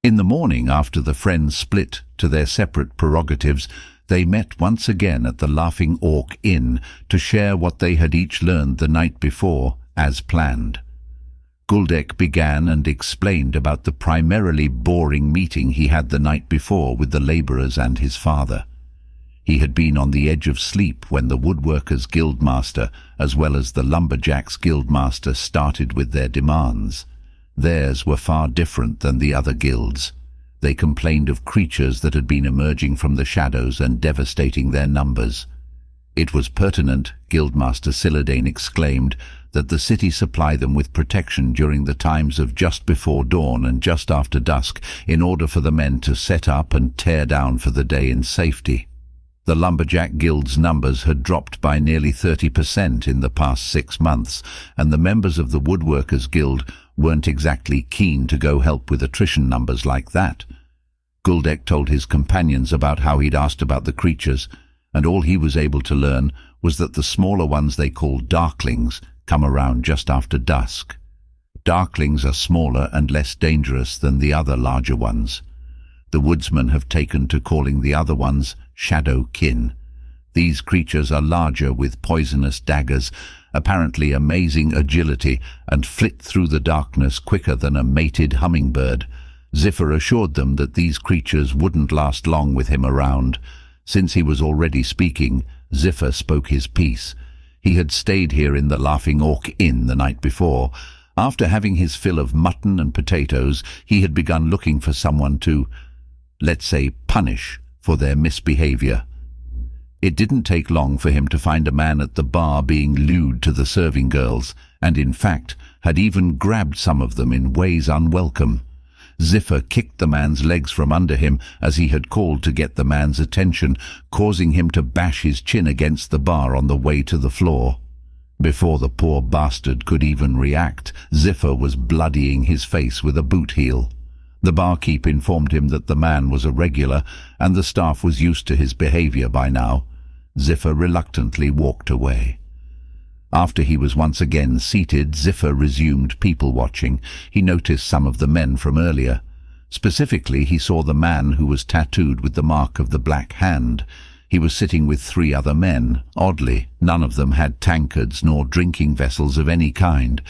In the morning, after the friends split to their separate prerogatives, they met once again at the Laughing Orc Inn to share what they had each learned the night before, as planned. Guldek began and explained about the primarily boring meeting he had the night before with the labourers and his father. He had been on the edge of sleep when the Woodworkers' Guildmaster, as well as the Lumberjacks' Guildmaster, started with their demands. Theirs were far different than the other guilds. They complained of creatures that had been emerging from the shadows and devastating their numbers. It was pertinent, Guildmaster Silladane exclaimed, that the city supply them with protection during the times of just before dawn and just after dusk in order for the men to set up and tear down for the day in safety. The Lumberjack Guild's numbers had dropped by nearly 30% in the past 6 months, and the members of the Woodworkers' Guild weren't exactly keen to go help with attrition numbers like that. Guldek told his companions about how he'd asked about the creatures, and all he was able to learn was that the smaller ones they called Darklings come around just after dusk. Darklings are smaller and less dangerous than the other larger ones. The woodsmen have taken to calling the other ones Shadow Kin. These creatures are larger with poisonous daggers, apparently amazing agility, and flit through the darkness quicker than a mated hummingbird. Ziffer assured them that these creatures wouldn't last long with him around. Since he was already speaking, Ziffer spoke his piece. He had stayed here in the Laughing Orc Inn the night before. After having his fill of mutton and potatoes, he had begun looking for someone to, let's say, punish for their misbehavior. It didn't take long for him to find a man at the bar being lewd to the serving girls, and in fact had even grabbed some of them in ways unwelcome. Ziffer kicked the man's legs from under him as he had called to get the man's attention, causing him to bash his chin against the bar on the way to the floor. Before the poor bastard could even react, Ziffer was bloodying his face with a boot heel. The barkeep informed him that the man was a regular, and the staff was used to his behavior by now. Ziffer reluctantly walked away. After he was once again seated, Ziffer resumed people-watching. He noticed some of the men from earlier. Specifically, he saw the man who was tattooed with the mark of the Black Hand. He was sitting with 3 other men. Oddly, none of them had tankards nor drinking vessels of any kind.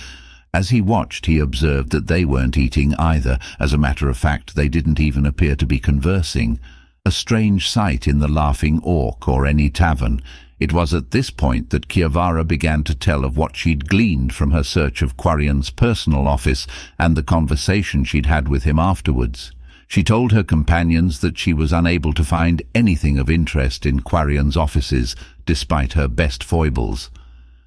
As he watched, he observed that they weren't eating either. As a matter of fact, they didn't even appear to be conversing. A strange sight in the Laughing Orc or any tavern. It was at this point that Kiavara began to tell of what she'd gleaned from her search of Quarian's personal office and the conversation she'd had with him afterwards. She told her companions that she was unable to find anything of interest in Quarian's offices, despite her best foibles.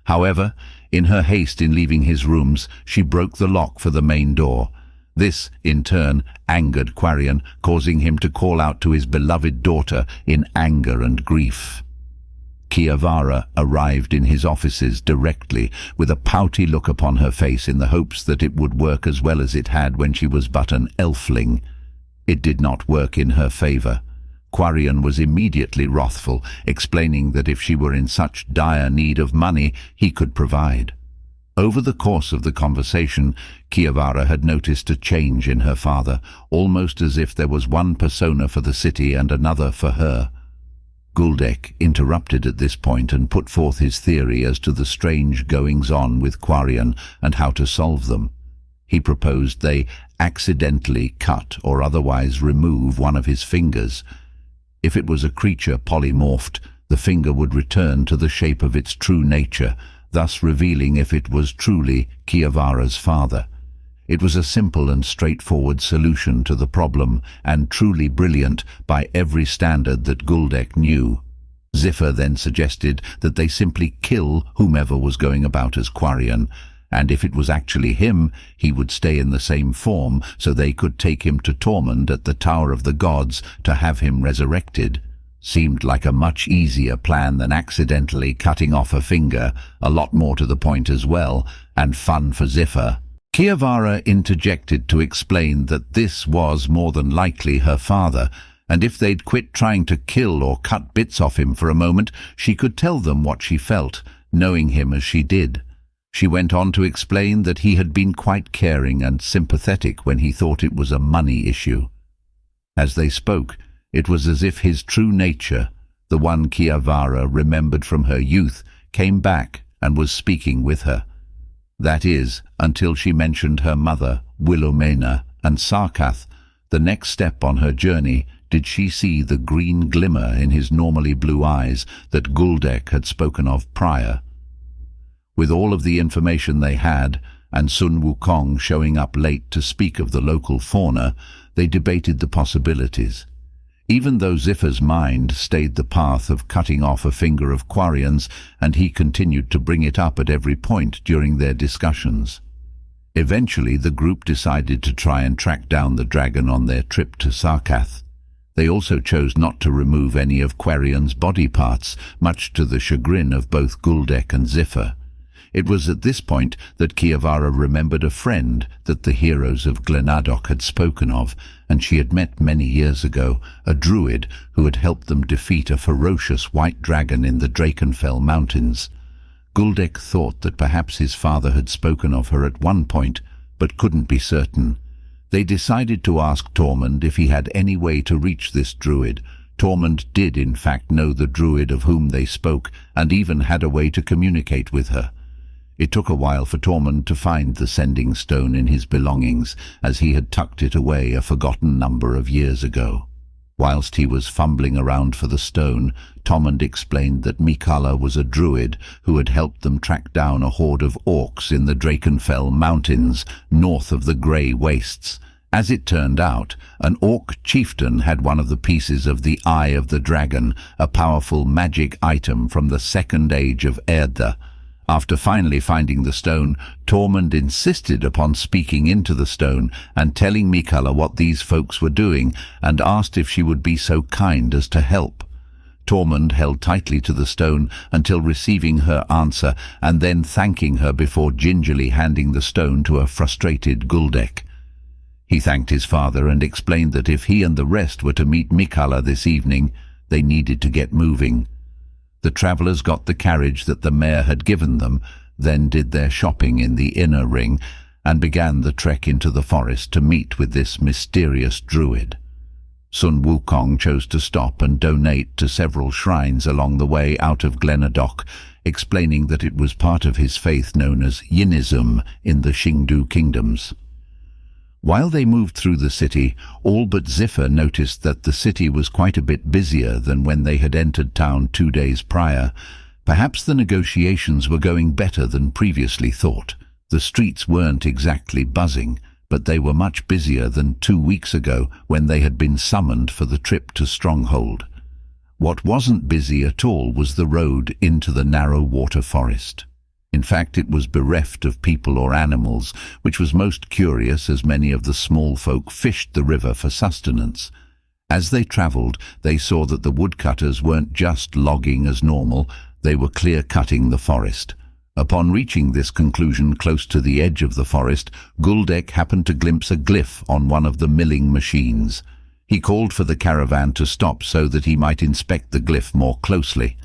However, in her haste in leaving his rooms, she broke the lock for the main door. This, in turn, angered Quarian, causing him to call out to his beloved daughter in anger and grief. Kiavara arrived in his offices directly, with a pouty look upon her face in the hopes that it would work as well as it had when she was but an elfling. It did not work in her favour. Quarian was immediately wrathful, explaining that if she were in such dire need of money, he could provide. Over the course of the conversation, Kiavara had noticed a change in her father, almost as if there was one persona for the city and another for her. Guldek interrupted at this point and put forth his theory as to the strange goings-on with Quarian and how to solve them. He proposed they accidentally cut or otherwise remove one of his fingers. If it was a creature polymorphed, the finger would return to the shape of its true nature, thus revealing if it was truly Kiavara's father. It was a simple and straightforward solution to the problem, and truly brilliant by every standard that Guldek knew. Ziffer then suggested that they simply kill whomever was going about as Quarian, and if it was actually him, he would stay in the same form, so they could take him to Tormund at the Tower of the Gods to have him resurrected. Seemed like a much easier plan than accidentally cutting off a finger, a lot more to the point as well, and fun for Ziffer. Kiavara interjected to explain that this was more than likely her father, and if they'd quit trying to kill or cut bits off him for a moment, she could tell them what she felt, knowing him as she did. She went on to explain that he had been quite caring and sympathetic when he thought it was a money issue. As they spoke, it was as if his true nature, the one Kiavara remembered from her youth, came back and was speaking with her. That is, until she mentioned her mother, Willowmena, and Sarkath. The next step on her journey did she see the green glimmer in his normally blue eyes that Guldek had spoken of prior. With all of the information they had, and Sun Wukong showing up late to speak of the local fauna, they debated the possibilities. Even though Ziffer's mind stayed the path of cutting off a finger of Quarian's, and he continued to bring it up at every point during their discussions. Eventually the group decided to try and track down the dragon on their trip to Sarkath. They also chose not to remove any of Quarian's body parts, much to the chagrin of both Guldek and Ziffer. It was at this point that Kiavara remembered a friend that the heroes of Glenadok had spoken of, and she had met many years ago, a druid who had helped them defeat a ferocious white dragon in the Drakenfell Mountains. Guldek thought that perhaps his father had spoken of her at one point, but couldn't be certain. They decided to ask Tormund if he had any way to reach this druid. Tormund did in fact know the druid of whom they spoke, and even had a way to communicate with her. It took a while for Tormund to find the sending stone in his belongings, as he had tucked it away a forgotten number of years ago. Whilst he was fumbling around for the stone, Tormund explained that Mikala was a druid who had helped them track down a horde of orcs in the Drakenfell Mountains, north of the Grey Wastes. As it turned out, an orc chieftain had one of the pieces of the Eye of the Dragon, a powerful magic item from the Second Age of Erde. After finally finding the stone, Tormund insisted upon speaking into the stone and telling Mikala what these folks were doing, and asked if she would be so kind as to help. Tormund held tightly to the stone until receiving her answer, and then thanking her before gingerly handing the stone to a frustrated Guldek. He thanked his father and explained that if he and the rest were to meet Mikala this evening, they needed to get moving. The travellers got the carriage that the mayor had given them, then did their shopping in the inner ring, and began the trek into the forest to meet with this mysterious druid. Sun Wukong chose to stop and donate to several shrines along the way out of Glenadok, explaining that it was part of his faith known as Yinism in the Xingdu kingdoms. While they moved through the city, all but Ziffer noticed that the city was quite a bit busier than when they had entered town 2 days prior. Perhaps the negotiations were going better than previously thought. The streets weren't exactly buzzing, but they were much busier than 2 weeks ago when they had been summoned for the trip to Stronghold. What wasn't busy at all was the road into the narrow water forest. In fact, it was bereft of people or animals, which was most curious as many of the small folk fished the river for sustenance. As they travelled, they saw that the woodcutters weren't just logging as normal, they were clear-cutting the forest. Upon reaching this conclusion close to the edge of the forest, Guldek happened to glimpse a glyph on one of the milling machines. He called for the caravan to stop so that he might inspect the glyph more closely.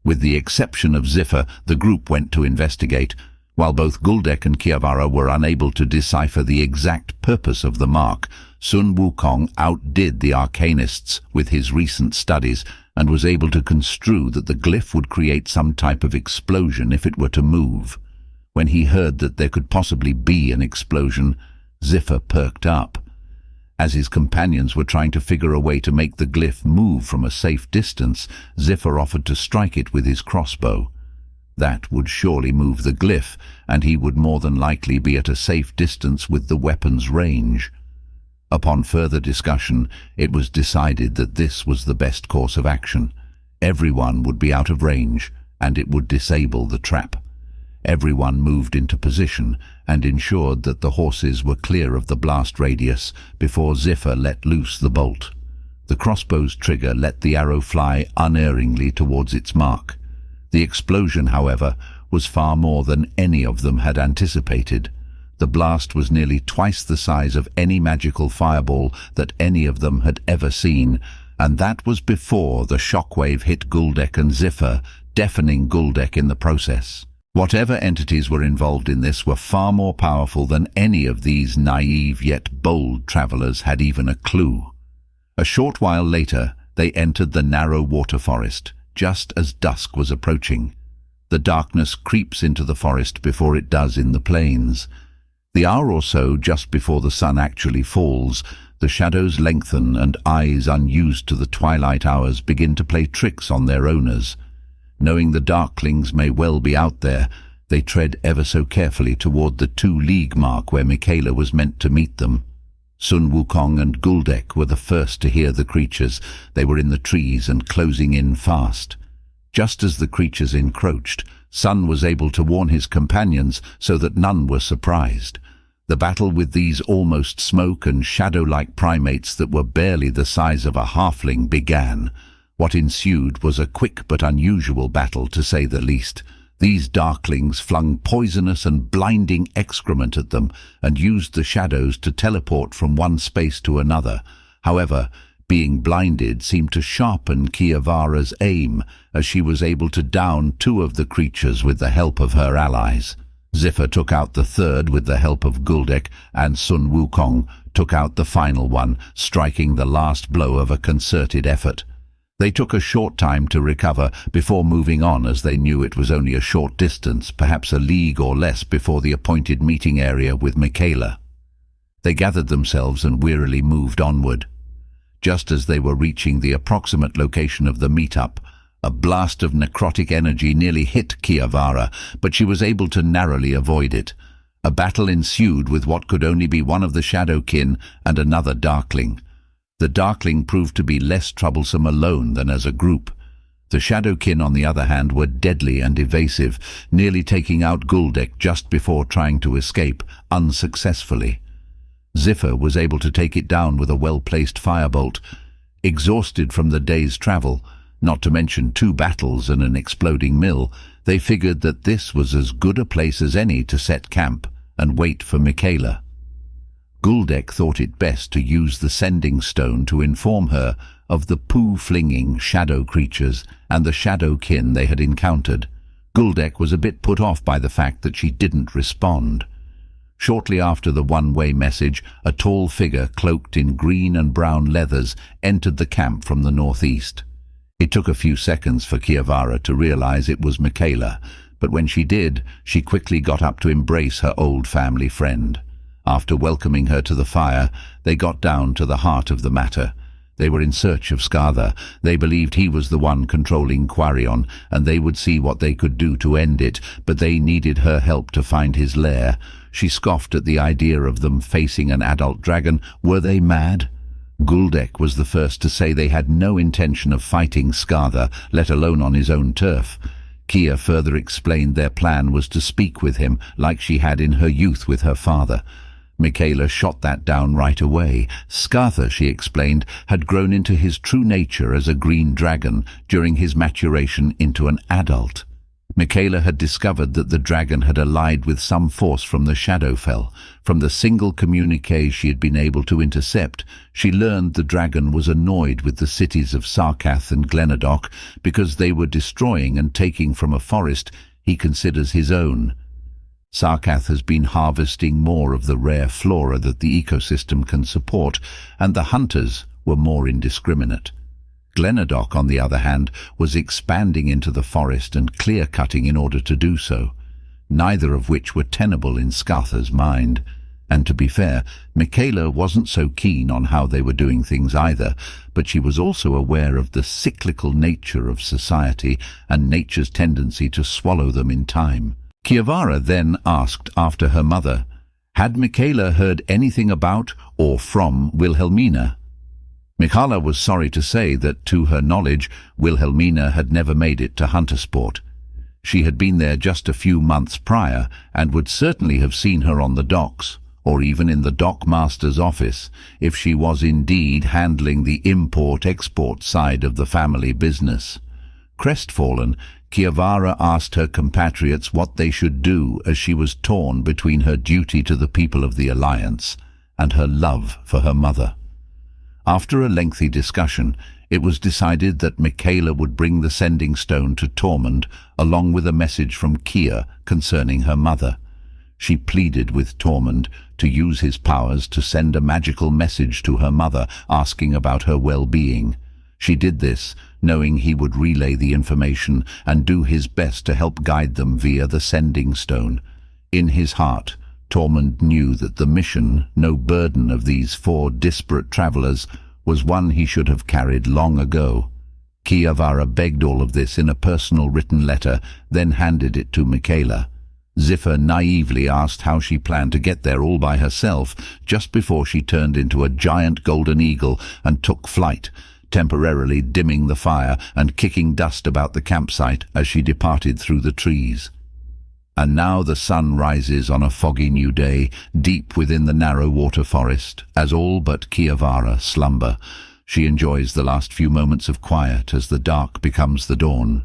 With the exception of Ziffer, the group went to investigate. While both Guldek and Kiavara were unable to decipher the exact purpose of the mark, Sun Wukong outdid the arcanists with his recent studies and was able to construe that the glyph would create some type of explosion if it were to move. When he heard that there could possibly be an explosion, Ziffer perked up. As his companions were trying to figure a way to make the glyph move from a safe distance, Ziffer offered to strike it with his crossbow. That would surely move the glyph, and he would more than likely be at a safe distance with the weapon's range. Upon further discussion, it was decided that this was the best course of action. Everyone would be out of range, and it would disable the trap. Everyone moved into position and ensured that the horses were clear of the blast radius before Ziffer let loose the bolt. The crossbow's trigger let the arrow fly unerringly towards its mark. The explosion, however, was far more than any of them had anticipated. The blast was nearly twice the size of any magical fireball that any of them had ever seen, and that was before the shockwave hit Guldek and Ziffer, deafening Guldek in the process. Whatever entities were involved in this were far more powerful than any of these naive yet bold travelers had even a clue. A short while later, they entered the narrow water forest, just as dusk was approaching. The darkness creeps into the forest before it does in the plains. The hour or so just before the sun actually falls, the shadows lengthen and eyes unused to the twilight hours begin to play tricks on their owners. Knowing the darklings may well be out there, they tread ever so carefully toward the 2-league mark where Michaela was meant to meet them. Sun Wukong and Guldek were the first to hear the creatures. They were in the trees and closing in fast. Just as the creatures encroached, Sun was able to warn his companions so that none were surprised. The battle with these almost smoke and shadow-like primates that were barely the size of a halfling began. What ensued was a quick but unusual battle, to say the least. These darklings flung poisonous and blinding excrement at them and used the shadows to teleport from one space to another. However, being blinded seemed to sharpen Kiavara's aim, as she was able to down 2 of the creatures with the help of her allies. Ziffer took out the third with the help of Guldek, and Sun Wukong took out the final one, striking the last blow of a concerted effort. They took a short time to recover before moving on, as they knew it was only a short distance, perhaps a league or less, before the appointed meeting area with Michaela. They gathered themselves and wearily moved onward. Just as they were reaching the approximate location of the meetup, a blast of necrotic energy nearly hit Kiavara, but she was able to narrowly avoid it. A battle ensued with what could only be one of the Shadowkin and another Darkling. The Darkling proved to be less troublesome alone than as a group. The Shadowkin, on the other hand, were deadly and evasive, nearly taking out Guldek just before trying to escape, unsuccessfully. Ziffer was able to take it down with a well-placed firebolt. Exhausted from the day's travel, not to mention 2 battles and an exploding mill, they figured that this was as good a place as any to set camp and wait for Michaela. Guldek thought it best to use the sending stone to inform her of the poo-flinging shadow creatures and the Shadowkin they had encountered. Guldek was a bit put off by the fact that she didn't respond. Shortly after the one-way message, a tall figure cloaked in green and brown leathers entered the camp from the northeast. It took a few seconds for Kiavara to realize it was Michaela, but when she did, she quickly got up to embrace her old family friend. After welcoming her to the fire, they got down to the heart of the matter. They were in search of Skatha. They believed he was the one controlling Quarion, and they would see what they could do to end it, but they needed her help to find his lair. She scoffed at the idea of them facing an adult dragon. Were they mad? Guldek was the first to say they had no intention of fighting Skatha, let alone on his own turf. Kia further explained their plan was to speak with him, like she had in her youth with her father. Michaela shot that down right away. Skatha, she explained, had grown into his true nature as a green dragon during his maturation into an adult. Michaela had discovered that the dragon had allied with some force from the Shadowfell. From the single communique she had been able to intercept, she learned the dragon was annoyed with the cities of Sarkath and Glenadok because they were destroying and taking from a forest he considers his own. Sarkath has been harvesting more of the rare flora that the ecosystem can support, and the hunters were more indiscriminate. Glenadok, on the other hand, was expanding into the forest and clear-cutting in order to do so, neither of which were tenable in Skatha's mind. And to be fair, Michaela wasn't so keen on how they were doing things either, but she was also aware of the cyclical nature of society and nature's tendency to swallow them in time. Kiavara then asked after her mother. Had Michaela heard anything about or from Wilhelmina? Michaela was sorry to say that, to her knowledge, Wilhelmina had never made it to Huntersport. She had been there just a few months prior and would certainly have seen her on the docks, or even in the dockmaster's office, if she was indeed handling the import-export side of the family business. Crestfallen, Kiavara asked her compatriots what they should do, as she was torn between her duty to the people of the Alliance and her love for her mother. After a lengthy discussion, it was decided that Michaela would bring the sending stone to Tormund, along with a message from Kia concerning her mother. She pleaded with Tormund to use his powers to send a magical message to her mother asking about her well-being. She did this, knowing he would relay the information and do his best to help guide them via the Sending Stone. In his heart, Tormund knew that the mission, no burden of these 4 disparate travelers, was one he should have carried long ago. Kiavara begged all of this in a personal written letter, then handed it to Michaela. Ziffer naively asked how she planned to get there all by herself, just before she turned into a giant golden eagle and took flight, temporarily dimming the fire and kicking dust about the campsite as she departed through the trees. And now the sun rises on a foggy new day, deep within the narrow water forest, as all but Kiavara slumber. She enjoys the last few moments of quiet as the dark becomes the dawn.